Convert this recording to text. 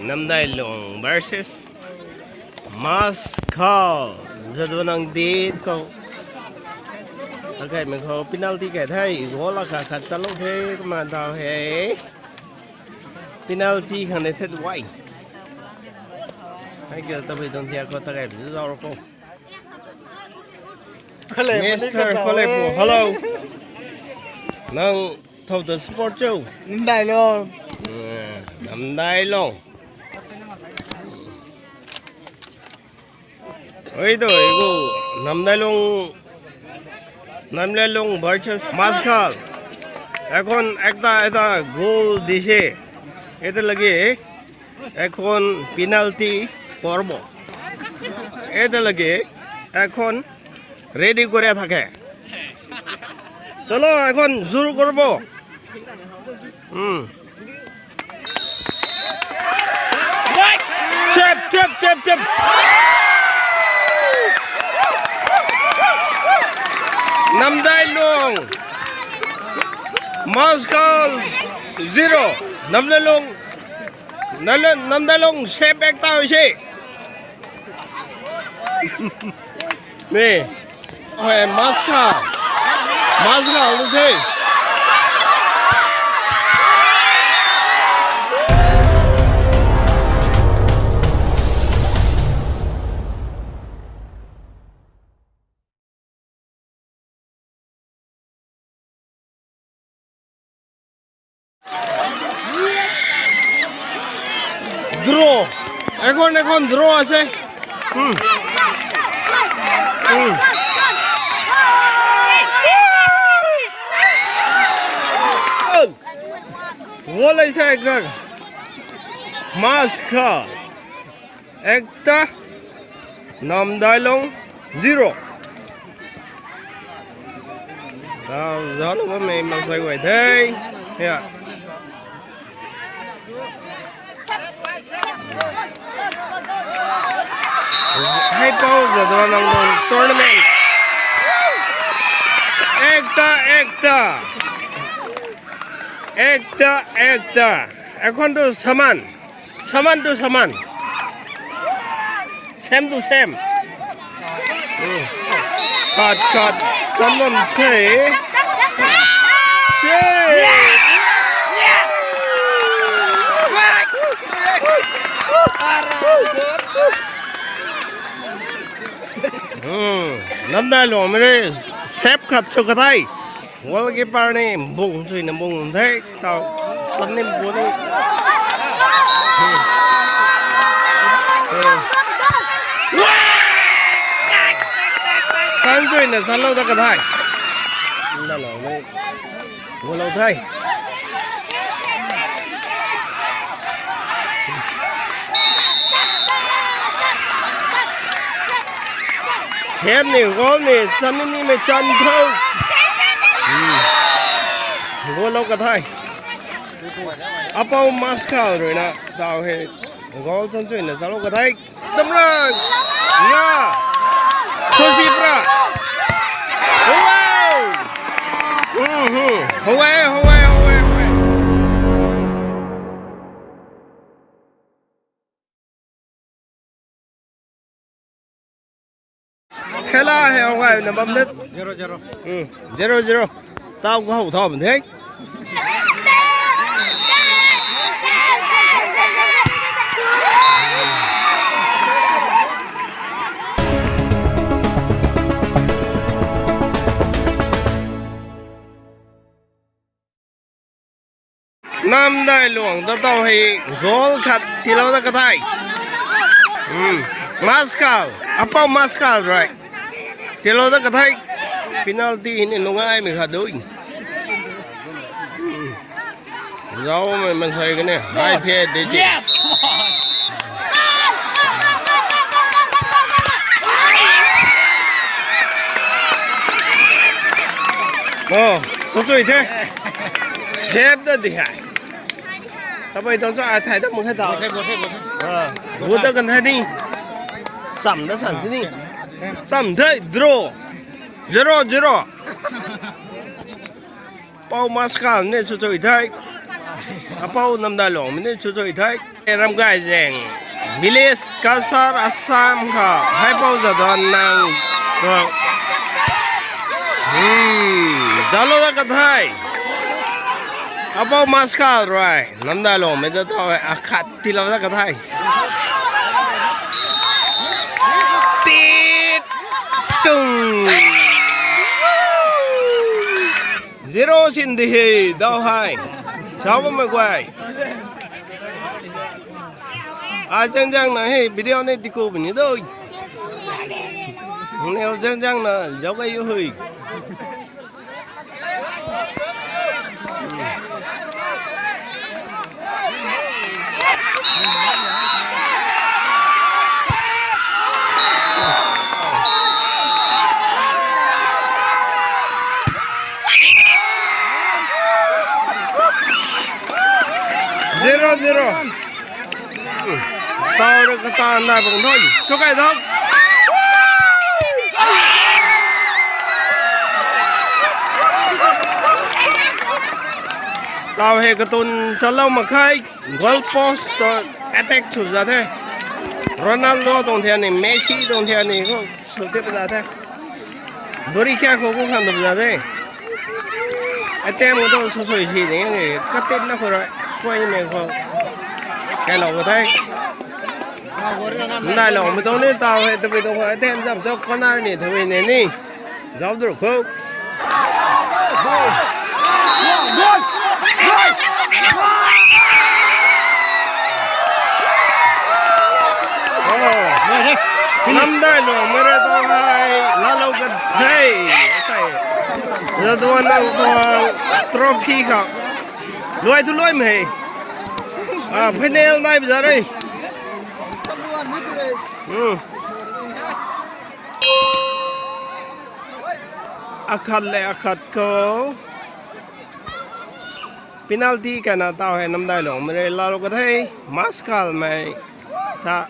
Namdailong versus Maskhal. Jaduanang did ko. Okay, mình có penalty cái thay, goal là khá khá chalo thế mà tao he. Penalty khẳng định thế vậy. Hay kiểu tao bị đồng thiệt có tao cái gì đó không? Mr. Kolepo, hello. Nang thâu the support chu. Namdailong. Namdailong. Oi to ego Namdailong versus Maskhal. এখন একটা গোল দিছে এটা লাগে এখন penalty করব এটা লাগে এখন রেডি করে থাকে চলো এখন শুরু করব চেপ চেপ চেপ চেপ Namdailong Maskhal 0 Namdailong shape ekta hoise ne oi Maskhal thế draw এখন draw আছে গোল আছে একটা Maskhal একটা Namdailong 0 sao gió nó có mềm mà xoay quẩy thế yeah. Hypo Jaduanang tournament. Ekta. এখন তো সমান to সমান. Same to same. Cut. Someone play. Namdailong mere sep khat cho kathai goalkeeper ne bung chui na bung thế tao sân nem bố đi sân chui na sân lâu ta kathai là này goal lâu thay xem này gol này chân này mà chân thôi gol lâu cả thôi apau Maskhal rồi nè tao he gol chân chuyện là sao lâu cả thôi đâm ra nha thôi gì ra wow Khela heo ngoài là bấm đất 0-0 tao có hậu thò mình thế Namdailong tao hay goal khát thì lâu ta có thay Maskhal apau Maskhal right Tilo ta kathai penalty ini nungai mi khadoi Rau mình xoay cái này hai phe để chị số tuổi thế xếp đó thì hại ta bây giờ cho ai thay ta một hai tàu vô ta cần thay đi sắm nó sẵn thế đi sắm thế draw 0-0 Pau Maskhal nên cho chơi thay Apau Namdailong mình chú chơi thấy Ramgaijang village Cachar Assam ka hai pau Jaduanang rồi Jalo da kathai Apau Maskhal rồi Namdailong mình tao akhat tilaw da kathai tit tung zero xin đi đâu hai cháu mới quay chăng chăng này video này thì cô mình thôi nếu chăng chăng là giáo cái yêu hơi zero tao được cái tao này cũng thôi số cái đó tao hay cái tuần cho lâu mà khai goal post attack chụp ra thế Ronaldo đồng thời này Messi đồng thời này có số tiếp ra thế đôi khi cũng không được ra thế attempt của tôi số gì thì này cắt tên nó rồi quay này không cái lẩu của thầy này lẩu mình tôi nên tàu hay tôi bị tôi hỏi thêm dòng cho con nào này thôi này nè giáo được không Namdailong mới ra tôi hay lá lâu gần thầy Jaduanang trophy ka lôi tu lôi mày final này bây giờ đây akhat ko penalty ka na tao hay Namdailong mới la lo ka thei Maskhal mày ta